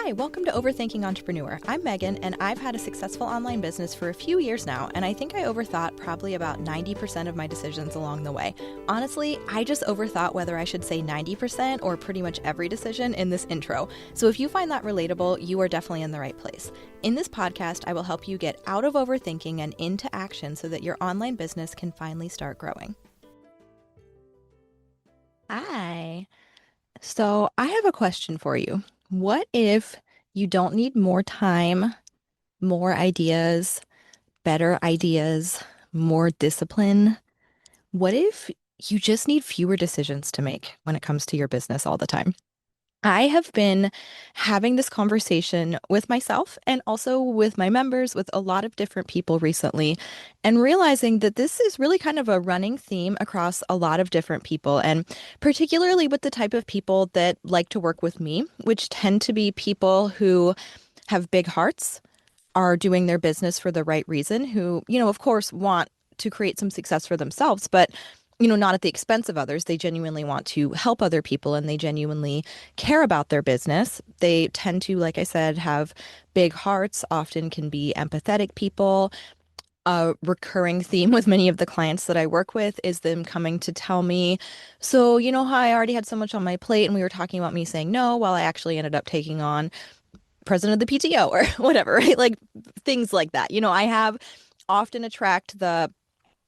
Hi, welcome to Overthinking Entrepreneur. I'm Megan, and I've had a successful online business for a few years now, and I think I overthought probably about 90% of my decisions along the way. Honestly, I just overthought whether I should say 90% or pretty much every decision in this intro. So if you find that relatable, you are definitely in the right place. In this podcast, I will help you get out of overthinking and into action so that your online business can finally start growing. Hi. So I have a question for you. What if you don't need more time, more ideas, more discipline? What if you just need fewer decisions to make when it comes to your business all the time? I have been having this conversation with myself and also with my members, with a lot of different people recently, and realizing that this is really kind of a running theme across a lot of different people, and particularly with the type of people that like to work with me, which tend to be people who have big hearts, are doing their business for the right reason, who, of course, want to create some success for themselves, but not at the expense of others. They genuinely want to help other people and they genuinely care about their business. They tend to, like I said, have big hearts, often can be empathetic people. A recurring theme with many of the clients that I work with is them coming to tell me, so, hi, I already had so much on my plate, and we were talking about me saying no, while I actually ended up taking on president of the PTO or whatever, right? Like things like that. I have often attract the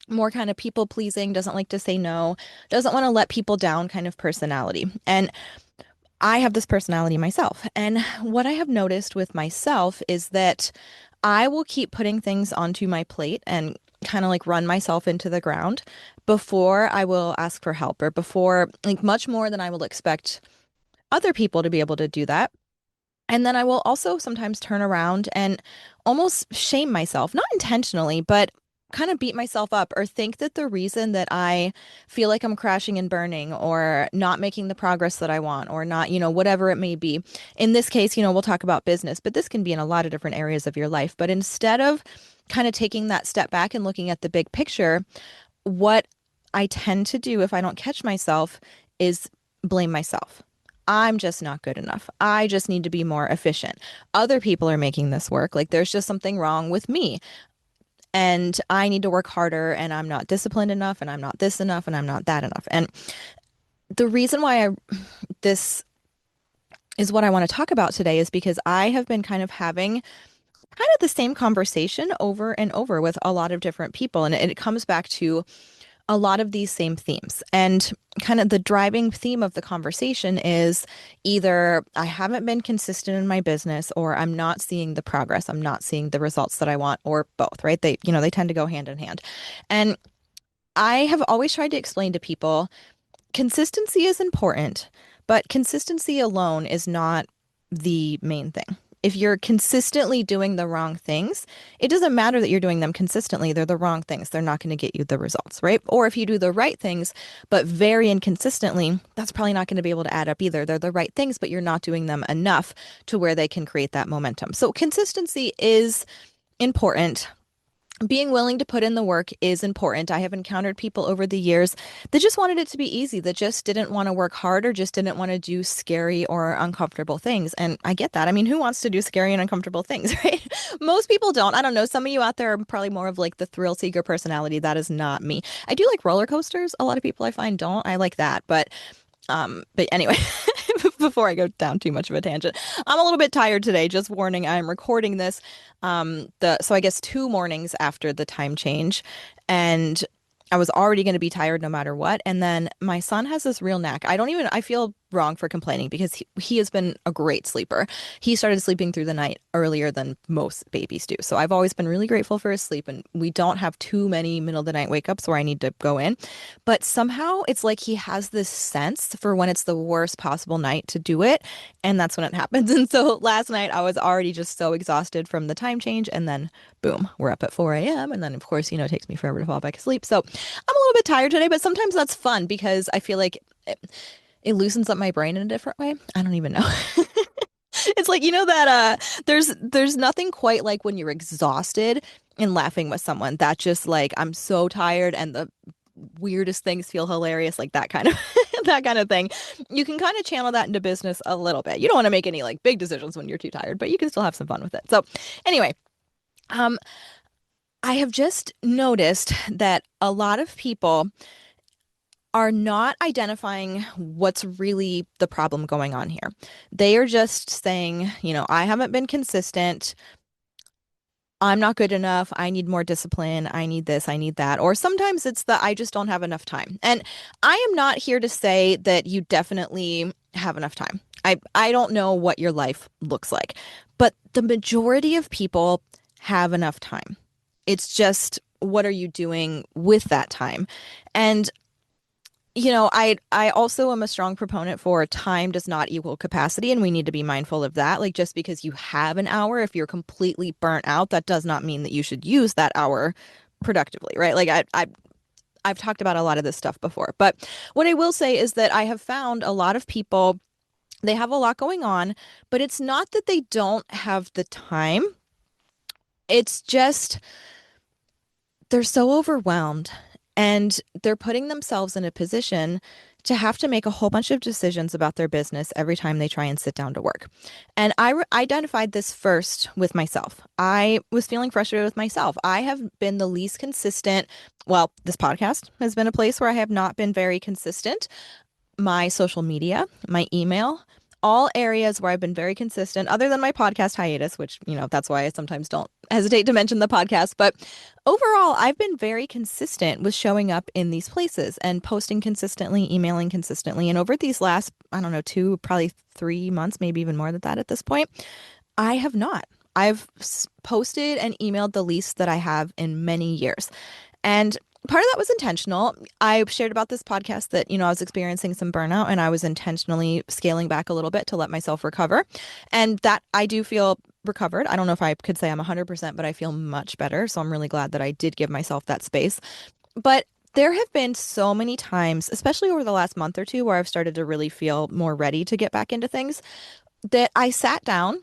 more kind of people pleasing, doesn't like to say no, doesn't want to let people down kind of personality. And I have this personality myself. And what I have noticed with myself is that I will keep putting things onto my plate and kind of like run myself into the ground before I will ask for help, or before, like, much more than I will expect other people to be able to do that. And then I will also sometimes turn around and almost shame myself, not intentionally, but kind of beat myself up, or think that the reason that I feel like I'm crashing and burning or not making the progress that I want, or not, whatever it may be. In this case, we'll talk about business, but this can be in a lot of different areas of your life. But instead of kind of taking that step back and looking at the big picture, what I tend to do if I don't catch myself is blame myself. I'm just not good enough. I just need to be more efficient. Other people are making this work. Like, there's just something wrong with me. And I need to work harder, and I'm not disciplined enough, and I'm not this enough, and I'm not that enough. And the reason why this is what I want to talk about today is because I have been kind of having kind of the same conversation over and over with a lot of different people. And it comes back to a lot of these same themes. And kind of the driving theme of the conversation is either I haven't been consistent in my business, or I'm not seeing the progress, I'm not seeing the results that I want, or both, right? They tend to go hand in hand. And I have always tried to explain to people consistency is important, but consistency alone is not the main thing. If you're consistently doing the wrong things, it doesn't matter that you're doing them consistently. They're the wrong things. They're not going to get you the results, right? Or if you do the right things, but very inconsistently, that's probably not going to be able to add up either. They're the right things, but you're not doing them enough to where they can create that momentum. So consistency is important. Being willing to put in the work is important. I have encountered people over the years that just wanted it to be easy, that just didn't want to work hard, or just didn't want to do scary or uncomfortable things. And I get that. I mean, who wants to do scary and uncomfortable things, right? Most people don't. I don't know. Some of you out there are probably more of like the thrill seeker personality. That is not me. I do like roller coasters. A lot of people I find don't. I like that. But anyway, before I go down too much of a tangent, I'm a little bit tired today. Just warning, I'm recording this so I guess 2 mornings after the time change, and I was already going to be tired no matter what. And then my son has this real knack. I feel wrong for complaining because he has been a great sleeper. He started sleeping through the night earlier than most babies do. So I've always been really grateful for his sleep, and we don't have too many middle of the night wake ups where I need to go in. But somehow it's like he has this sense for when it's the worst possible night to do it. And that's when it happens. And so last night I was already just so exhausted from the time change. And then boom, we're up at 4 a.m. And then, of course, it takes me forever to fall back asleep. So I'm a little bit tired today, but sometimes that's fun because I feel like it loosens up my brain in a different way. I don't even know. It's like, that there's nothing quite like when you're exhausted and laughing with someone that just, like, I'm so tired and the weirdest things feel hilarious, like that kind of that kind of thing. You can kind of channel that into business a little bit. You don't want to make any like big decisions when you're too tired, but you can still have some fun with it. So anyway, um, I have just noticed that a lot of people are not identifying what's really the problem going on here. They are just saying, I haven't been consistent. I'm not good enough. I need more discipline. I need this. I need that. Or sometimes it's the I just don't have enough time. And I am not here to say that you definitely have enough time. I don't know what your life looks like, but the majority of people have enough time. It's just what are you doing with that time? And I also am a strong proponent for time does not equal capacity, and we need to be mindful of that. Like just because you have an hour, if you're completely burnt out, that does not mean that you should use that hour productively, right? Like I've talked about a lot of this stuff before, but what I will say is that I have found a lot of people, they have a lot going on, but it's not that they don't have the time. It's just they're so overwhelmed and they're putting themselves in a position to have to make a whole bunch of decisions about their business every time they try and sit down to work. And identified this first with myself. I was feeling frustrated with myself. I have been the least consistent. Well, this podcast has been a place where I have not been very consistent. My social media, my email, all areas where I've been very consistent, other than my podcast hiatus, which, that's why I sometimes don't hesitate to mention the podcast. But overall, I've been very consistent with showing up in these places and posting consistently, emailing consistently. And over these last, I don't know, probably 3 months, maybe even more than that at this point, I have not. I've posted and emailed the least that I have in many years. And part of that was intentional. I shared about this podcast that, I was experiencing some burnout and I was intentionally scaling back a little bit to let myself recover. And that I do feel recovered. I don't know if I could say I'm 100%, but I feel much better. So I'm really glad that I did give myself that space. But there have been so many times, especially over the last month or two, where I've started to really feel more ready to get back into things, that I sat down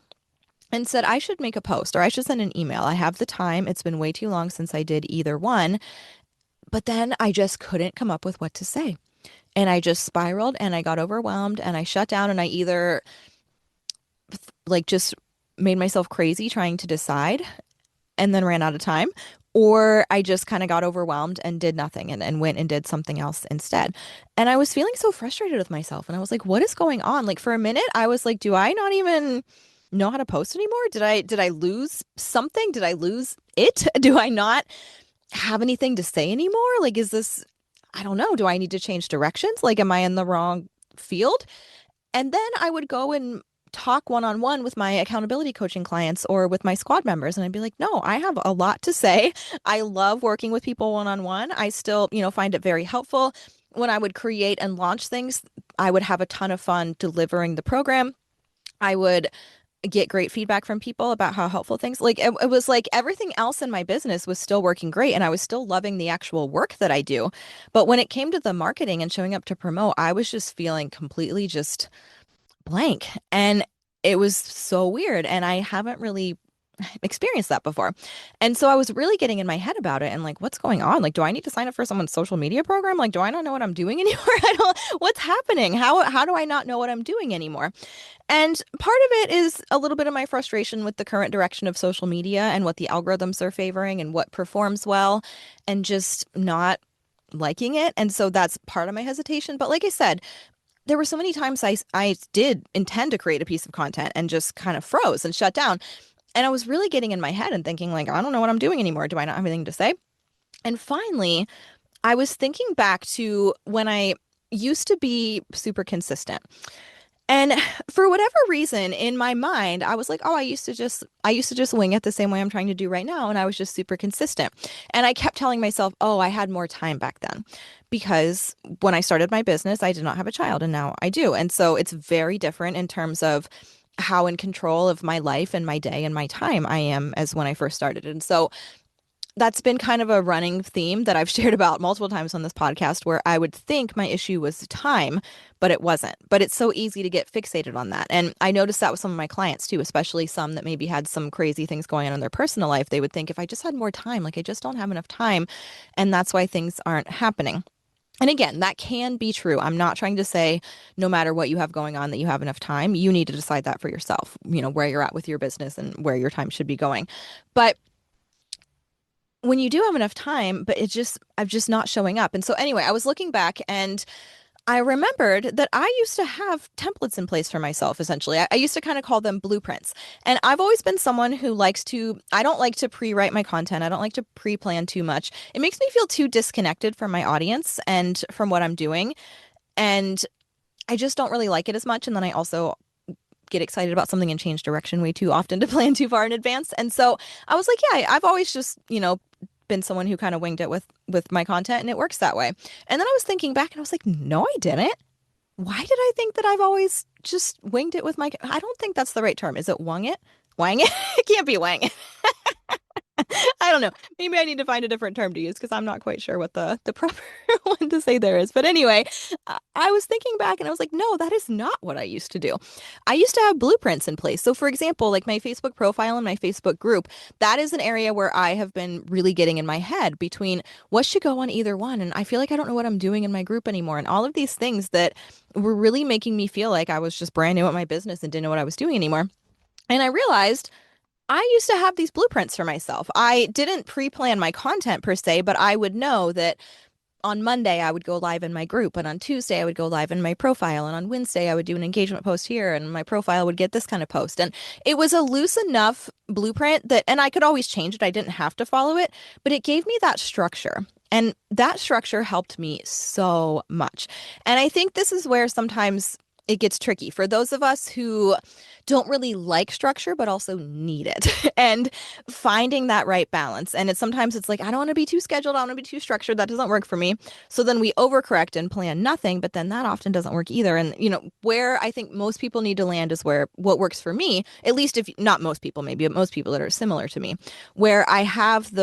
and said, I should make a post or I should send an email. I have the time. It's been way too long since I did either one. But then I just couldn't come up with what to say. And I just spiraled and I got overwhelmed and I shut down and I either like just made myself crazy trying to decide and then ran out of time, or I just kind of got overwhelmed and did nothing and went and did something else instead. And I was feeling so frustrated with myself. And I was like, what is going on? Like for a minute, I was like, do I not even know how to post anymore? Did I lose something? Did I lose it? Do I not have anything to say anymore? Like, is this, I don't know, do I need to change directions? Like, am I in the wrong field? And then I would go and talk one on one with my accountability coaching clients or with my squad members. And I'd be like, no, I have a lot to say. I love working with people one on one. I still, find it very helpful. When I would create and launch things, I would have a ton of fun delivering the program. I would get great feedback from people about how helpful things like it was like everything else in my business was still working great and I was still loving the actual work that I do. But when it came to the marketing and showing up to promote, I was just feeling completely just blank. And it was so weird. And I haven't really experienced that before. And so I was really getting in my head about it and like, what's going on? Like, do I need to sign up for someone's social media program? Like, do I not know what I'm doing anymore? What's happening? How do I not know what I'm doing anymore? And part of it is a little bit of my frustration with the current direction of social media and what the algorithms are favoring and what performs well and just not liking it. And so that's part of my hesitation. But like I said, there were so many times I did intend to create a piece of content and just kind of froze and shut down. And I was really getting in my head and thinking like, I don't know what I'm doing anymore. Do I not have anything to say? And finally, I was thinking back to when I used to be super consistent. And for whatever reason in my mind, I was like, oh, I used to just wing it the same way I'm trying to do right now. And I was just super consistent. And I kept telling myself, oh, I had more time back then because when I started my business, I did not have a child and now I do. And so it's very different in terms of how in control of my life and my day and my time I am as when I first started. And so that's been kind of a running theme that I've shared about multiple times on this podcast where I would think my issue was time, but it wasn't. But it's so easy to get fixated on that. And I noticed that with some of my clients too, especially some that maybe had some crazy things going on in their personal life. They would think if I just had more time, like I just don't have enough time. And that's why things aren't happening. And again, that can be true. I'm not trying to say no matter what you have going on that you have enough time. You need to decide that for yourself, where you're at with your business and where your time should be going. But when you do have enough time, but I'm just not showing up. And so anyway, I was looking back and I remembered that I used to have templates in place for myself, essentially. I used to kind of call them blueprints. And I've always been someone who I don't like to pre-write my content. I don't like to pre-plan too much. It makes me feel too disconnected from my audience and from what I'm doing. And I just don't really like it as much. And then I also get excited about something and change direction way too often to plan too far in advance. And so I was like, yeah, I've always just, been someone who kind of winged it with my content and it works that way. And then I was thinking back and I was like, no, I didn't. Why did I think that I've always just winged it with I don't think that's the right term. Is it wung it? Wang it? It can't be wang it. I don't know. Maybe I need to find a different term to use because I'm not quite sure what the proper one to say there is. But anyway, I was thinking back and I was like, no, that is not what I used to do. I used to have blueprints in place. So, for example, like my Facebook profile and my Facebook group, that is an area where I have been really getting in my head between what should go on either one. And I feel like I don't know what I'm doing in my group anymore. And all of these things that were really making me feel like I was just brand new at my business and didn't know what I was doing anymore. And I realized I used to have these blueprints for myself. I didn't pre-plan my content per se, but I would know that on Monday I would go live in my group, and on Tuesday I would go live in my profile, and on Wednesday I would do an engagement post here, and my profile would get this kind of post. And it was a loose enough blueprint that, and I could always change it. I didn't have to follow it, but it gave me that structure. And that structure helped me so much. And I think this is where sometimes it gets tricky for those of us who don't really like structure but also need it and finding that right balance. And it's like I don't want to be too scheduled, I don't want to be too structured. That doesn't work for me. So then we overcorrect and plan nothing, but then that often doesn't work either. And where I think most people need to land is where what works for me, at least if not most people maybe, but most people that are similar to me, where I have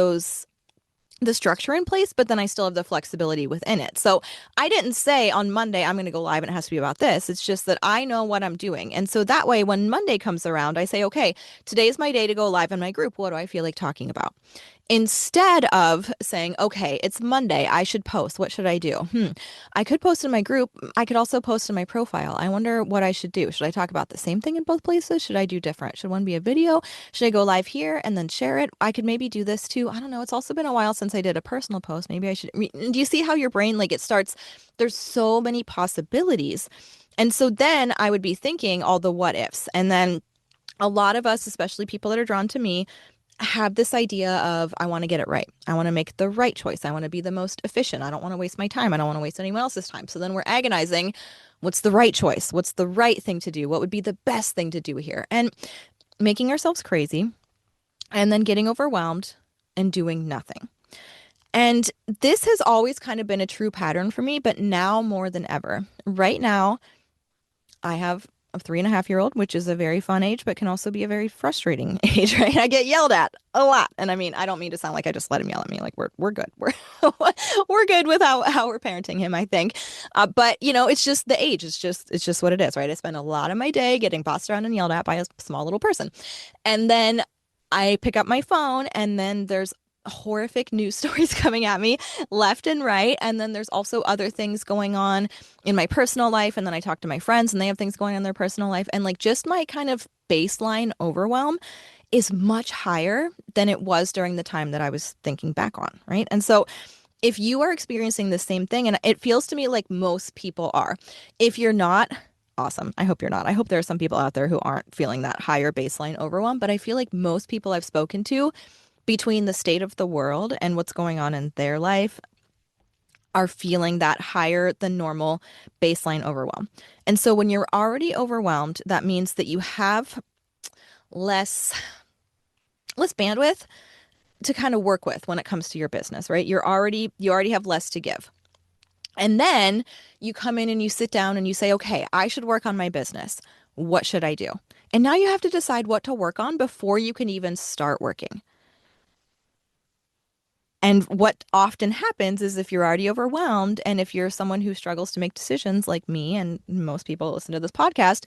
the structure in place, but then I still have the flexibility within it. So I didn't say on Monday, I'm going to go live and it has to be about this. It's just that I know what I'm doing. And so that way, when Monday comes around, I say, okay, today's my day to go live in my group. What do I feel like talking about? Instead of saying, okay, it's Monday, I should post. What should I do? I could post in my group. I could also post in my profile. I wonder what I should do. Should I talk about the same thing in both places? Should I do different? Should one be a video? Should I go live here and then share it? I could maybe do this too. I don't know. It's also been a while since I did a personal post. Maybe I should. Do you see how your brain, like it starts? There's so many possibilities. And so then I would be thinking all the what ifs. And then a lot of us, especially people that are drawn to me, have this idea of I want to get it right. I want to make the right choice. I want to be the most efficient. I don't want to waste my time. I don't want to waste anyone else's time. So then we're agonizing. What's the right choice? What's the right thing to do? What would be the best thing to do here? And making ourselves crazy and then getting overwhelmed and doing nothing. And this has always kind of been a true pattern for me, but now more than ever. Right now, I have a 3.5-year-old, which is a very fun age, but can also be a very frustrating age, right? I get yelled at a lot. And I mean, I don't mean to sound like I just let him yell at me. Like we're good. We're good with how we're parenting him, I think. But it's just the age. It's just what it is, right? I spend a lot of my day getting bossed around and yelled at by a small little person. And then I pick up my phone and then there's horrific news stories coming at me left and right. And then there's also other things going on in my personal life. And then I talk to my friends and they have things going on in their personal life. And like just my kind of baseline overwhelm is much higher than it was during the time that I was thinking back on. Right. And so if you are experiencing the same thing, and it feels to me like most people are, if you're not, awesome. I hope you're not. I hope there are some people out there who aren't feeling that higher baseline overwhelm. But I feel like most people I've spoken to between the state of the world and what's going on in their life are feeling that higher than normal baseline overwhelm. And so when you're already overwhelmed, that means that you have less bandwidth to kind of work with when it comes to your business, right? You already have less to give. And then you come in and you sit down and you say, okay, I should work on my business. What should I do? And now you have to decide what to work on before you can even start working. And what often happens is if you're already overwhelmed and if you're someone who struggles to make decisions like me and most people listen to this podcast,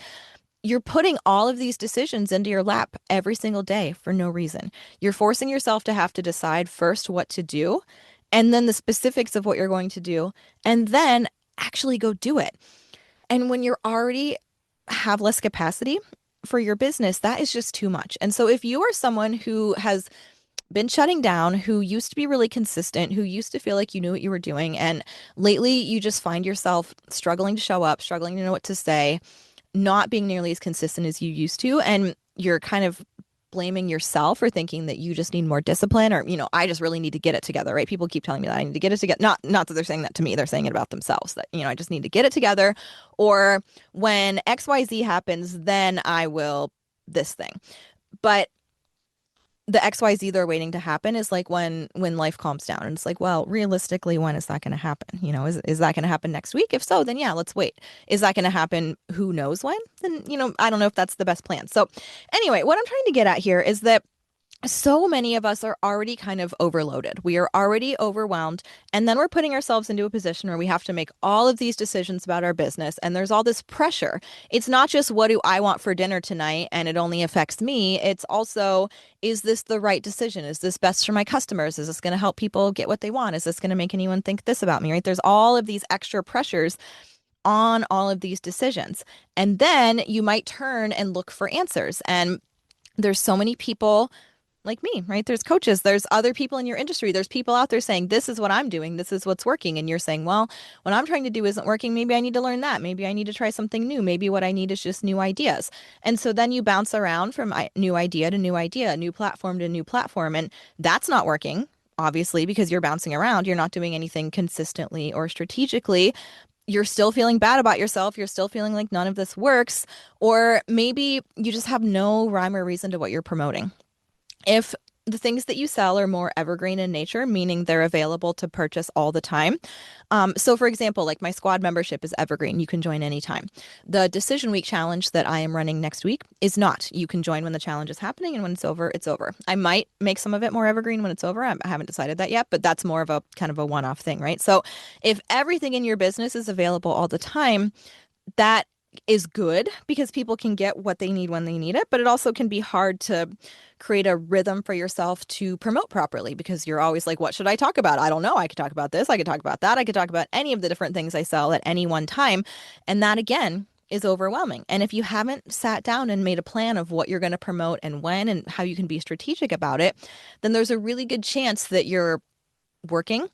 you're putting all of these decisions into your lap every single day for no reason. You're forcing yourself to have to decide first what to do and then the specifics of what you're going to do, and then actually go do it. And when you're already have less capacity for your business, that is just too much. And so if you are someone who has been shutting down, who used to be really consistent, who used to feel like you knew what you were doing, and lately you just find yourself struggling to show up, struggling to know what to say, not being nearly as consistent as you used to, and you're kind of blaming yourself or thinking that you just need more discipline, or I just really need to get it together, right? People keep telling me that I need to get it together. Not that they're saying that to me, they're saying it about themselves, that I just need to get it together, or when XYZ happens, then I will this thing. But the XYZ they're waiting to happen is like when life calms down, and it's like, well, realistically, when is that going to happen? Is that going to happen next week? If so, then yeah, let's wait. Is that going to happen? Who knows when? Then, I don't know if that's the best plan. So anyway, what I'm trying to get at here is that so many of us are already kind of overloaded. We are already overwhelmed. And then we're putting ourselves into a position where we have to make all of these decisions about our business. And there's all this pressure. It's not just what do I want for dinner tonight and it only affects me. It's also, is this the right decision? Is this best for my customers? Is this going to help people get what they want? Is this going to make anyone think this about me, right? There's all of these extra pressures on all of these decisions. And then you might turn and look for answers. And there's so many people like me, right? There's coaches, there's other people in your industry, there's people out there saying, this is what I'm doing, this is what's working. And you're saying, well, what I'm trying to do isn't working. Maybe I need to learn that. Maybe I need to try something new. Maybe what I need is just new ideas. And so then you bounce around from new idea to new idea, new platform to new platform. And that's not working, obviously, because you're bouncing around. You're not doing anything consistently or strategically. You're still feeling bad about yourself. You're still feeling like none of this works. Or maybe you just have no rhyme or reason to what you're promoting. If the things that you sell are more evergreen in nature, meaning they're available to purchase all the time. So for example, like my squad membership is evergreen. You can join anytime. The Decision Week challenge that I am running next week is not. You can join when the challenge is happening, and when it's over, it's over. I might make some of it more evergreen when it's over. I haven't decided that yet, but that's more of a kind of a one-off thing, right? So if everything in your business is available all the time, that is good because people can get what they need when they need it, but it also can be hard to create a rhythm for yourself to promote properly because you're always like, what should I talk about? I don't know. I could talk about this. I could talk about that. I could talk about any of the different things I sell at any one time. And that again is overwhelming. And if you haven't sat down and made a plan of what you're going to promote and when and how you can be strategic about it, then there's a really good chance that you're working.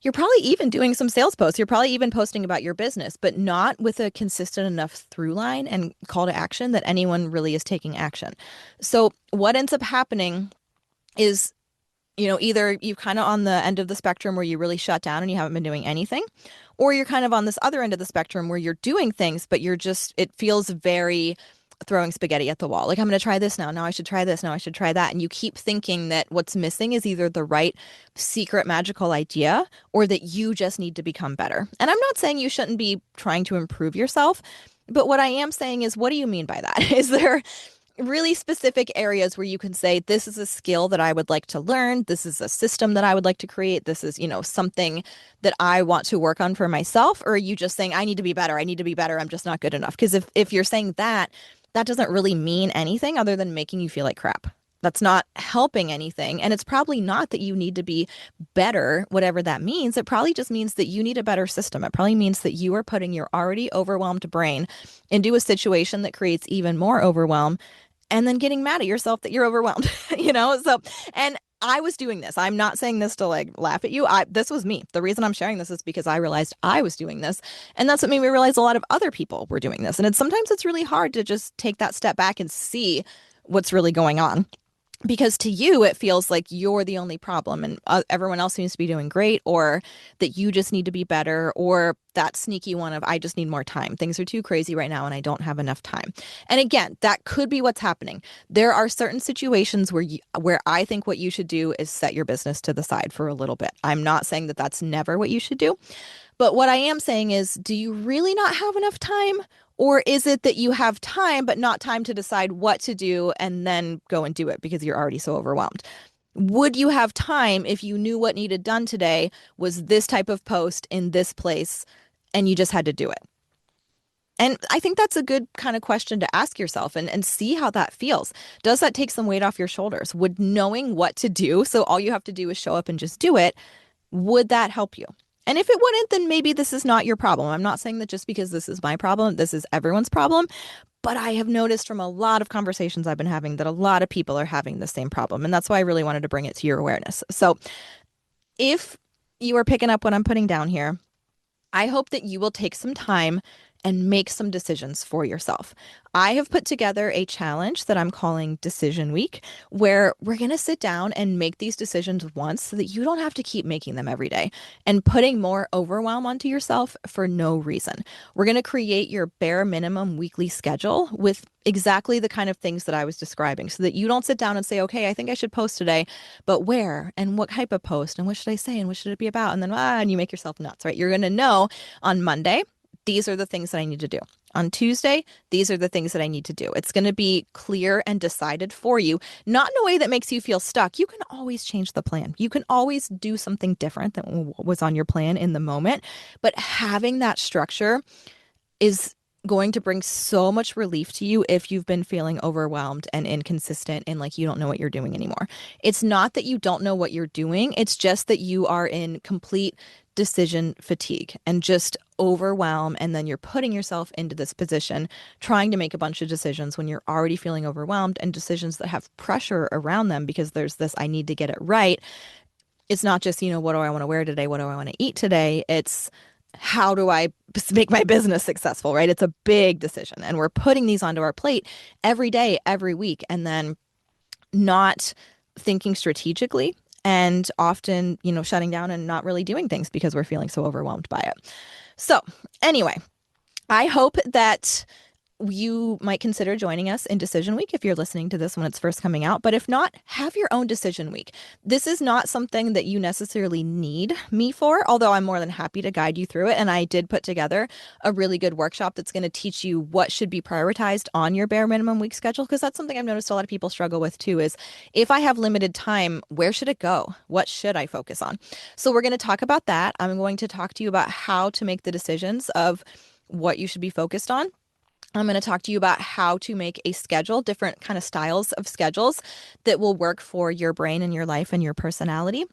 You're probably even doing some sales posts. You're probably even posting about your business, but not with a consistent enough through line and call to action that anyone really is taking action. So what ends up happening is, either you're kind of on the end of the spectrum where you really shut down and you haven't been doing anything, or you're kind of on this other end of the spectrum where you're doing things, but it feels very throwing spaghetti at the wall. Like, I'm going to try this now. Now I should try this. Now I should try that. And you keep thinking that what's missing is either the right secret magical idea or that you just need to become better. And I'm not saying you shouldn't be trying to improve yourself, but what I am saying is, what do you mean by that? Is there really specific areas where you can say, this is a skill that I would like to learn. This is a system that I would like to create. This is, something that I want to work on for myself. Or are you just saying, I need to be better. I need to be better. I'm just not good enough. Because if you're saying that, that doesn't really mean anything other than making you feel like crap. That's not helping anything. And it's probably not that you need to be better, whatever that means. It probably just means that you need a better system. It probably means that you are putting your already overwhelmed brain into a situation that creates even more overwhelm and then getting mad at yourself that you're overwhelmed, So, and I was doing this. I'm not saying this to like laugh at you. This was me. The reason I'm sharing this is because I realized I was doing this. And that's what made me realize a lot of other people were doing this. And sometimes it's really hard to just take that step back and see what's really going on. Because to you, it feels like you're the only problem and everyone else seems to be doing great, or that you just need to be better, or that sneaky one of, I just need more time. Things are too crazy right now and I don't have enough time. And again, that could be what's happening. There are certain situations where I think what you should do is set your business to the side for a little bit. I'm not saying that that's never what you should do. But what I am saying is, do you really not have enough time? Or is it that you have time, but not time to decide what to do and then go and do it because you're already so overwhelmed? Would you have time if you knew what needed done today was this type of post in this place and you just had to do it? And I think that's a good kind of question to ask yourself and see how that feels. Does that take some weight off your shoulders? Would knowing what to do, so all you have to do is show up and just do it, Would that help you? And if it wouldn't, then maybe this is not your problem. I'm not saying that just because this is my problem, this is everyone's problem. But I have noticed from a lot of conversations I've been having that a lot of people are having the same problem. And that's why I really wanted to bring it to your awareness. So if you are picking up what I'm putting down here, I hope that you will take some time and make some decisions for yourself. I have put together a challenge that I'm calling Decision Week, where we're going to sit down and make these decisions once so that you don't have to keep making them every day and putting more overwhelm onto yourself for no reason. We're going to create your bare minimum weekly schedule with exactly the kind of things that I was describing so that you don't sit down and say, okay, I think I should post today, but where and what type of post and what should I say and what should it be about? And then, and you make yourself nuts, right? You're going to know on Monday, these are the things that I need to do. On Tuesday, these are the things that I need to do. It's going to be clear and decided for you, not in a way that makes you feel stuck. You can always change the plan. You can always do something different than what was on your plan in the moment. But having that structure is going to bring so much relief to you if you've been feeling overwhelmed and inconsistent and like you don't know what you're doing anymore. It's not that you don't know what you're doing. It's just that you are in complete decision fatigue and just overwhelm. And then you're putting yourself into this position, trying to make a bunch of decisions when you're already feeling overwhelmed and decisions that have pressure around them because there's this, I need to get it right. It's not just, what do I want to wear today? What do I want to eat today? It's how do I make my business successful, right? It's a big decision. And we're putting these onto our plate every day, every week, and then not thinking strategically and often, shutting down and not really doing things because we're feeling so overwhelmed by it. So anyway, I hope that you might consider joining us in Decision Week if you're listening to this when it's first coming out. But if not, have your own Decision Week. This is not something that you necessarily need me for, although I'm more than happy to guide you through it. And I did put together a really good workshop that's going to teach you what should be prioritized on your bare minimum week schedule, because that's something I've noticed a lot of people struggle with too, is if I have limited time, where should it go? What should I focus on? So we're going to talk about that. I'm going to talk to you about how to make the decisions of what you should be focused on. I'm going to talk to you about how to make a schedule, different kind of styles of schedules that will work for your brain and your life and your personality.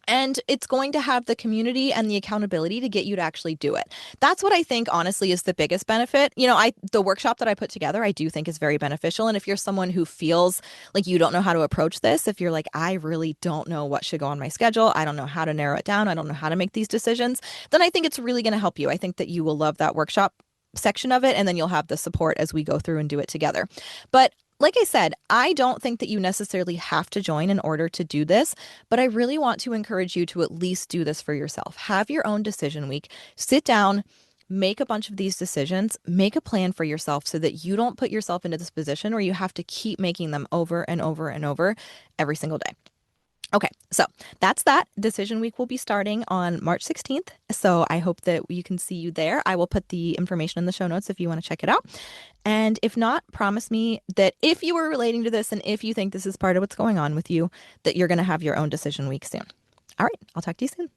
And it's going to have the community and the accountability to get you to actually do it. That's what I think, honestly, is the biggest benefit. The workshop that I put together, I do think is very beneficial. And if you're someone who feels like you don't know how to approach this, if you're like, I really don't know what should go on my schedule, I don't know how to narrow it down, I don't know how to make these decisions, then I think it's really going to help you. I think that you will love that workshop section of it, and then you'll have the support as we go through and do it together. But like I said, I don't think that you necessarily have to join in order to do this, but I really want to encourage you to at least do this for yourself. Have your own decision week. Sit down, make a bunch of these decisions, make a plan for yourself so that you don't put yourself into this position where you have to keep making them over and over and over every single day. Okay, so that's that. Decision Week will be starting on March 16th. So I hope that you can see you there. I will put the information in the show notes if you want to check it out. And if not, promise me that if you are relating to this and if you think this is part of what's going on with you, that you're going to have your own Decision Week soon. All right, I'll talk to you soon.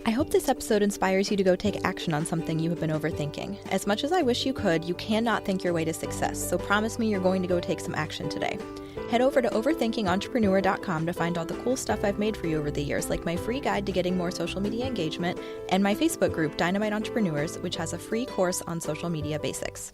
I hope this episode inspires you to go take action on something you have been overthinking. As much as I wish you could, you cannot think your way to success, so promise me you're going to go take some action today. Head over to overthinkingentrepreneur.com to find all the cool stuff I've made for you over the years, like my free guide to getting more social media engagement and my Facebook group, Dynamite Entrepreneurs, which has a free course on social media basics.